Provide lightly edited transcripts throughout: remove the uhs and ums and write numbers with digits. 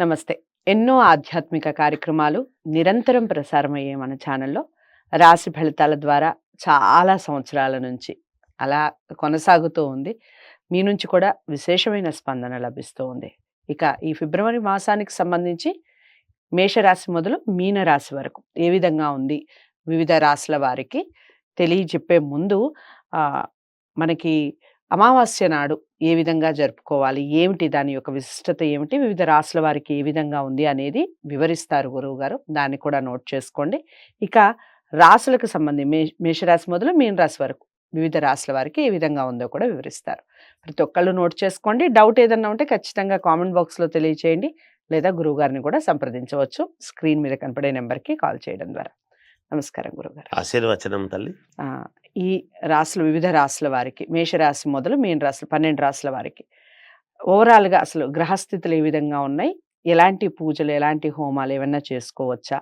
నమస్తే. ఎన్నో ఆధ్యాత్మిక కార్యక్రమాలు నిరంతరం ప్రసారమయ్యే మన ఛానల్‌లో రాశి ఫలితాల ద్వారా చాలా సంవత్సరాల నుంచి అలా కొనసాగుతూ ఉంది. మీ నుంచి కూడా విశేషమైన స్పందన లభిస్తూ ఉంది. ఇక ఈ ఫిబ్రవరి మాసానికి సంబంధించి మేషరాశి మొదలు మీనరాశి వరకు ఏ విధంగా ఉంది? వివిధ రాశుల వారికి తెలియజెప్పే ముందు మనకి అమావాస్య నాడు ఏ విధంగా జరుపుకోవాలి? ఏమిటి దాని యొక్క విశిష్టత ఏమిటి? వివిధ రాశుల వారికి ఏ విధంగా ఉంది అనేది వివరిస్తారు గురువుగారు. దాన్ని కూడా నోట్ చేసుకోండి. ఇక రాశులకు మేషరాశి మొదలు మీన రాశి వరకు వివిధ రాశుల వారికి ఏ విధంగా ఉందో కూడా వివరిస్తారు. ప్రతి ఒక్కళ్ళు నోట్ చేసుకోండి. డౌట్ ఏదన్నా ఉంటే ఖచ్చితంగా కామెంట్ బాక్స్‌లో తెలియచేయండి. లేదా గురువుగారిని కూడా సంప్రదించవచ్చు. స్క్రీన్ మీద కనపడే నెంబర్‌కి కాల్ చేయడం ద్వారా. నమస్కారం గురువుగారు. ఆశీర్వచనం తల్లి. ఈ రాశులు వివిధ రాశుల వారికి మేషరాశి మొదలు మీన రాశులు 12 రాశుల వారికి ఓవరాల్‌గా అసలు గ్రహస్థితులు ఏ విధంగా ఉన్నాయి? ఎలాంటి పూజలు, ఎలాంటి హోమాలు ఏమన్నా చేసుకోవచ్చా?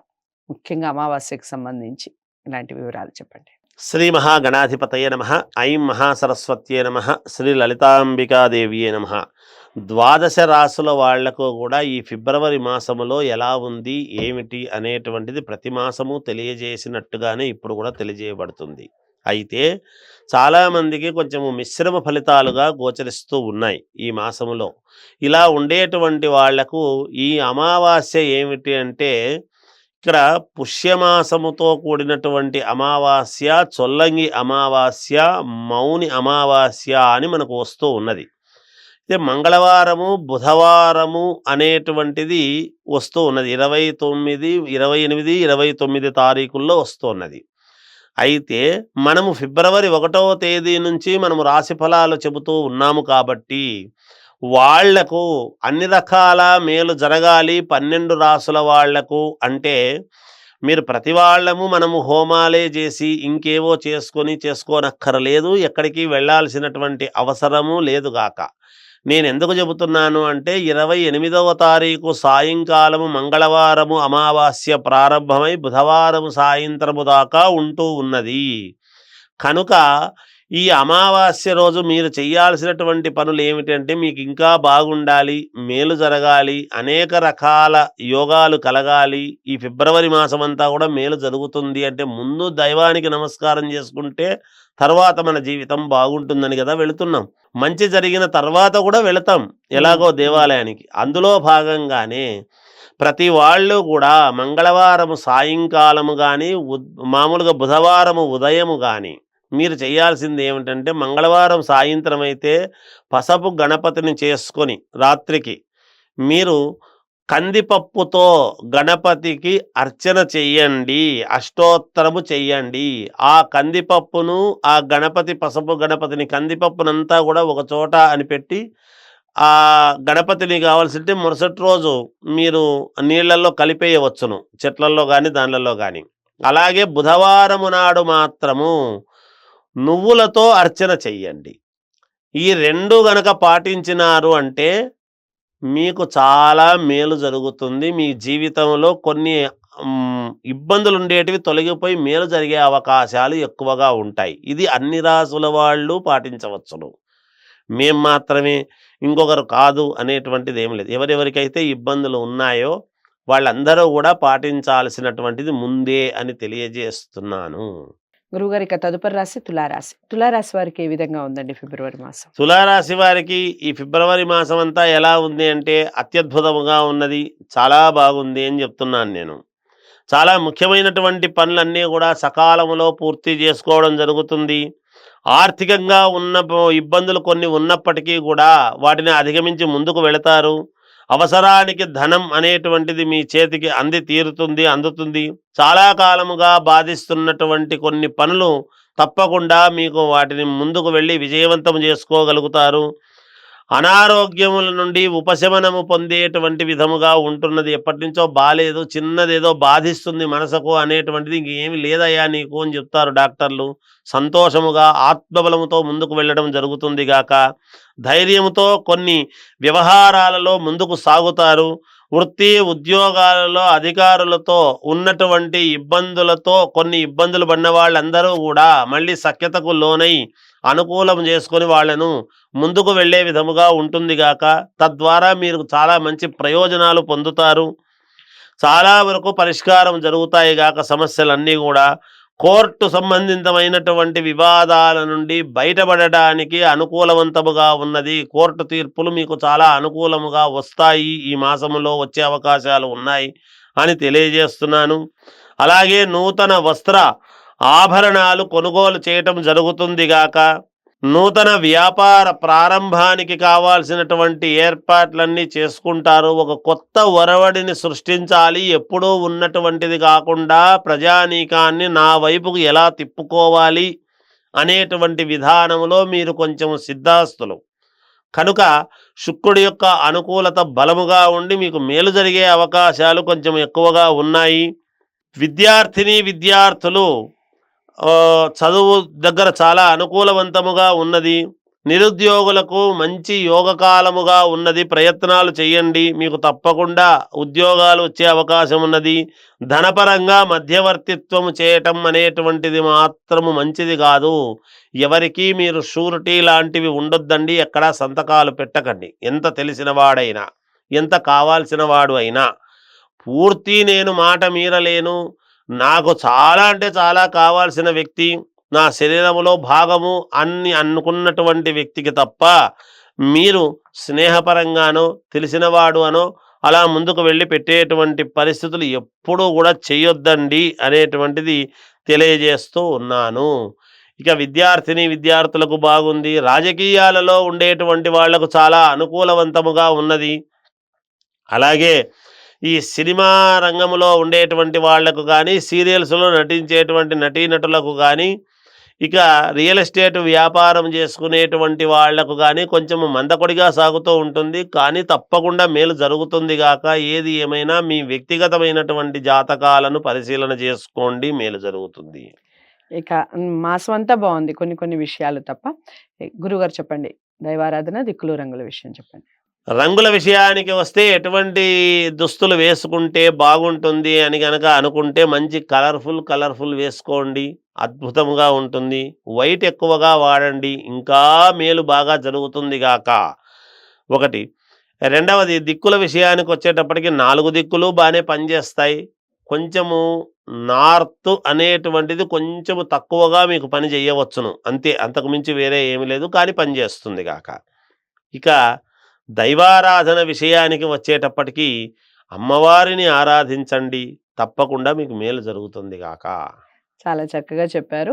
ముఖ్యంగా అమావాస్యకు సంబంధించి ఇలాంటి వివరాలు చెప్పండి. శ్రీ మహాగణాధిపతయే నమః. ఐం మహాసరస్వత్యే నమః. శ్రీ లలితాంబికాదేవియే నమః. ద్వాదశ రాశుల వాళ్లకు కూడా ఈ ఫిబ్రవరి మాసములో ఎలా ఉంది ఏమిటి అనేటువంటిది ప్రతి మాసము తెలియజేసినట్టుగానే ఇప్పుడు కూడా తెలియజేయబడుతుంది. అయితే చాలామందికి కొంచెము మిశ్రమ ఫలితాలుగా గోచరిస్తూ ఉన్నాయి ఈ మాసములో. ఇలా ఉండేటువంటి వాళ్లకు ఈ అమావాస్య ఏమిటి అంటే, ఇక్కడ పుష్యమాసముతో కూడినటువంటి అమావాస్య, చొల్లంగి అమావాస్య, మౌని అమావాస్య అని మనకు వస్తూ ఉన్నది. అయితే మంగళవారము, బుధవారము అనేటువంటిది వస్తూ ఉన్నది. 29, 28, 29 తారీఖుల్లో వస్తున్నది. అయితే మనము ఫిబ్రవరి 1వ తేదీ నుంచి మనము రాశి ఫలాలు చెబుతూ ఉన్నాము కాబట్టి వాళ్లకు అన్ని రకాల మేలు జరగాలి 12 రాసుల వాళ్లకు అంటే మీరు ప్రతి వాళ్ళము మనము హోమాలే చేసి ఇంకేవో చేసుకోనక్కరలేదు. ఎక్కడికి వెళ్ళాల్సినటువంటి అవసరము లేదుగాక. నేను ఎందుకు చెబుతున్నాను అంటే 28వ తారీఖు సాయంకాలము మంగళవారము అమావాస్య ప్రారంభమై బుధవారము సాయంత్రము దాకా ఉంటూ ఉన్నది. కనుక ఈ అమావాస్య రోజు మీరు చేయాల్సినటువంటి పనులు ఏమిటంటే, మీకు ఇంకా బాగుండాలి, మేలు జరగాలి, అనేక రకాల యోగాలు కలగాలి, ఈ ఫిబ్రవరి మాసం అంతా కూడా మేలు జరుగుతుంది అంటే ముందు దైవానికి నమస్కారం చేసుకుంటే తర్వాత మన జీవితం బాగుంటుందని కదా వెళుతున్నాం. మంచి జరిగిన తర్వాత కూడా వెళతాం ఎలాగో దేవాలయానికి. అందులో భాగంగానే ప్రతి వాళ్ళు కూడా మంగళవారము సాయంకాలము కానీ మామూలుగా బుధవారము ఉదయము కానీ మీరు చేయాల్సింది ఏమిటంటే, మంగళవారం సాయంత్రం అయితే పసపు గణపతిని చేసుకొని రాత్రికి మీరు కందిపప్పుతో గణపతికి అర్చన చెయ్యండి, అష్టోత్తరము చెయ్యండి. ఆ కందిపప్పును ఆ గణపతి పసపు గణపతిని కందిపప్పునంతా కూడా ఒక చోట అని పెట్టి ఆ గణపతిని కావాల్సింటే మరుసటి రోజు మీరు నీళ్లలో కలిపేయవచ్చును, చెట్లలో కానీ దానిలలో కానీ. అలాగే బుధవారము నాడు మాత్రము నువ్వులతో అర్చన చెయ్యండి. ఈ 2 గనక పాటించినారు అంటే మీకు చాలా మేలు జరుగుతుంది. మీ జీవితంలో కొన్ని ఇబ్బందులు ఉండేటివి తొలగిపోయి మేలు జరిగే అవకాశాలు ఎక్కువగా ఉంటాయి. ఇది అన్ని రాసుల వాళ్ళు పాటించవచ్చును. మేము మాత్రమే ఇంకొకరు కాదు అనేటువంటిది ఏం లేదు. ఎవరెవరికైతే ఇబ్బందులు ఉన్నాయో వాళ్ళందరూ కూడా పాటించాల్సినటువంటిది ముందే అని తెలియజేస్తున్నాను. గురువుగారు, ఇక తదుపరి రాశి తులారాశి. తులారాశి వారికి ఏ విధంగా ఉందండి ఫిబ్రవరి మాసం? తులారాశి వారికి ఈ ఫిబ్రవరి మాసం అంతా ఎలా ఉంది అంటే అత్యద్భుతముగా ఉన్నది, చాలా బాగుంది అని చెప్తున్నాను నేను. చాలా ముఖ్యమైనటువంటి పనులన్నీ కూడా సకాలంలో పూర్తి చేసుకోవడం జరుగుతుంది. ఆర్థికంగా ఉన్న ఇబ్బందులు కొన్ని ఉన్నప్పటికీ కూడా వాటిని అధిగమించి ముందుకు వెళతారు. అవసరానికి ధనం అనేటువంటిది మీ చేతికి అందుతుంది. చాలా కాలముగా బాధిస్తున్నటువంటి కొన్ని పనులు తప్పకుండా మీకు వాటిని ముందుకు వెళ్ళి విజయవంతం చేసుకోగలుగుతారు. అనారోగ్యముల నుండి ఉపశమనము పొందేటువంటి విధముగా ఉంటున్నది. ఎప్పటి నుంచో బాలేదు, చిన్నదేదో బాధిస్తుంది మనసుకు అనేటువంటిది ఇంకేమి లేదయ్యా నీకు అని చెప్తారు డాక్టర్లు. సంతోషముగా ఆత్మబలముతో ముందుకు వెళ్ళడం జరుగుతుంది గాక. ధైర్యముతో కొన్ని వ్యవహారాలలో ముందుకు సాగుతారు. వృత్తి ఉద్యోగాలలో అధికారులతో ఉన్నటువంటి ఇబ్బందులతో కొన్ని ఇబ్బందులు పడిన వాళ్ళందరూ కూడా మళ్ళీ సఖ్యతకు లోనై అనుకూలం చేసుకొని వాళ్ళను ముందుకు వెళ్ళే విధముగా ఉంటుంది గాక. తద్వారా మీరు చాలా మంచి ప్రయోజనాలు పొందుతారు. చాలా వరకు పరిష్కారం జరుగుతాయి గాక సమస్యలన్నీ గూడా. కోర్టు సంబంధితమైనటువంటి వివాదాల నుండి బయటపడడానికి అనుకూలవంతముగా ఉన్నది. కోర్టు తీర్పులు మీకు చాలా అనుకూలముగా వస్తాయి. ఈ మాసములో వచ్చే అవకాశాలు ఉన్నాయి అని తెలియజేస్తున్నాను. అలాగే నూతన వస్త్ర ఆభరణాలు కొనుగోలు చేయటం జరుగుతుంది గాక. నూతన వ్యాపార ప్రారంభానికి కావాల్సినటువంటి ఏర్పాట్లన్నీ చేసుకుంటారు. ఒక కొత్త ఒరవడిని సృష్టించాలి. ఎప్పుడూ ఉన్నటువంటిది కాకుండా ప్రజానీకాన్ని నా వైపుకు ఎలా తిప్పుకోవాలి అనేటువంటి విధానంలో మీరు కొంచెం సిద్ధాస్తులు. కనుక శుక్రుడి యొక్క అనుకూలత బలముగా ఉండి మీకు మేలు జరిగే అవకాశాలు కొంచెం ఎక్కువగా ఉన్నాయి. విద్యార్థులు చదువు దగ్గర చాలా అనుకూలవంతముగా ఉన్నది. నిరుద్యోగులకు మంచి యోగకాలముగా ఉన్నది. ప్రయత్నాలు చేయండి, మీకు తప్పకుండా ఉద్యోగాలు వచ్చే అవకాశం ఉన్నది. ధనపరంగా మధ్యవర్తిత్వం చేయటం అనేటువంటిది మాత్రము మంచిది కాదు. ఎవరికీ మీరు షూరిటీ లాంటివి ఉండొద్దండి. ఎక్కడా సంతకాలు పెట్టకండి. ఎంత తెలిసిన వాడైనా, ఎంత కావాల్సిన వాడు అయినా. పూర్తి నేను మాట మీరలేను, నాకు చాలా అంటే చాలా కావాల్సిన వ్యక్తి, నా శరీరములో భాగము అన్ని అనుకున్నటువంటి వ్యక్తికి తప్ప మీరు స్నేహపరంగానో తెలిసినవాడు అనో అలా ముందుకు వెళ్ళి పెట్టేటువంటి పరిస్థితులు ఎప్పుడూ కూడా చేయొద్దండి అనేటువంటిది తెలియజేస్తూ ఉన్నాను. ఇక విద్యార్థులకు బాగుంది. రాజకీయాలలో ఉండేటువంటి వాళ్లకు చాలా అనుకూలవంతముగా ఉన్నది. అలాగే ఈ సినిమా రంగంలో ఉండేటువంటి వాళ్లకు కానీ, సీరియల్స్లో నటించేటువంటి నటీనటులకు కానీ, ఇక రియల్ ఎస్టేట్ వ్యాపారం చేసుకునేటువంటి వాళ్లకు కానీ కొంచెం మందకొడిగా సాగుతూ ఉంటుంది. కానీ తప్పకుండా మేలు జరుగుతుంది గాక. ఏది ఏమైనా మీ వ్యక్తిగతమైనటువంటి జాతకాలను పరిశీలన చేసుకోండి, మేలు జరుగుతుంది. ఇక మాసం అంతా బాగుంది, కొన్ని కొన్ని విషయాలు తప్ప. గురుగారు చెప్పండి, దైవారాధన, దిక్కులు, రంగుల విషయం చెప్పండి. రంగుల విషయానికి వస్తే ఎటువంటి దుస్తులు వేసుకుంటే బాగుంటుంది అని గనక అనుకుంటే మంచి కలర్ఫుల్ వేసుకోండి, అద్భుతంగా ఉంటుంది. వైట్ ఎక్కువగా వాడండి, ఇంకా మేలు బాగా జరుగుతుంది గాక. ఒకటి. రెండవది, దిక్కుల విషయానికి వచ్చేటప్పటికి 4 దిక్కులు బాగానే పనిచేస్తాయి. కొంచెము నార్త్ అనేటువంటిది కొంచెము తక్కువగా మీకు పని చేయవచ్చును, అంతే. అంతకు మించి వేరే ఏమి లేదు, కానీ పనిచేస్తుంది గాక. ఇక దైవారాధన విషయానికి వచ్చేటప్పటికి అమ్మవారిని ఆరాధించండి, తప్పకుండా మీకు మేలు జరుగుతుంది గాక. చాలా చక్కగా చెప్పారు.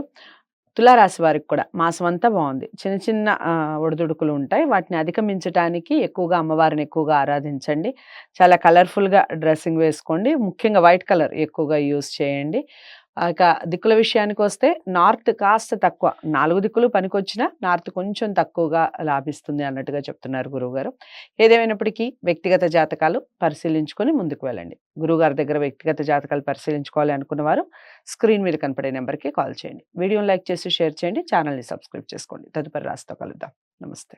తులారాశి వారికి కూడా మాసం అంతా బాగుంది. చిన్న చిన్న ఒడిదుడుకులు ఉంటాయి, వాటిని అధిగమించడానికి ఎక్కువగా అమ్మవారిని ఎక్కువగా ఆరాధించండి. చాలా కలర్ఫుల్గా డ్రెస్సింగ్ వేసుకోండి, ముఖ్యంగా వైట్ కలర్ ఎక్కువగా యూజ్ చేయండి. ఇక దిక్కుల విషయానికి వస్తే నార్త్ కాస్త తక్కువ, 4 దిక్కులు పనికొచ్చినా నార్త్ కొంచెం తక్కువగా లాభిస్తుంది అన్నట్టుగా చెప్తున్నారు గురువుగారు. ఏదేమైనప్పటికీ వ్యక్తిగత జాతకాలు పరిశీలించుకొని ముందుకు వెళ్ళండి. గురువుగారి దగ్గర వ్యక్తిగత జాతకాలు పరిశీలించుకోవాలి అనుకున్న వారు స్క్రీన్ మీద కనపడే నెంబర్కి కాల్ చేయండి. వీడియోని లైక్ చేసి షేర్ చేయండి, ఛానల్ని సబ్స్క్రైబ్ చేసుకోండి. తదుపరి రాశితో కలుద్దాం. నమస్తే.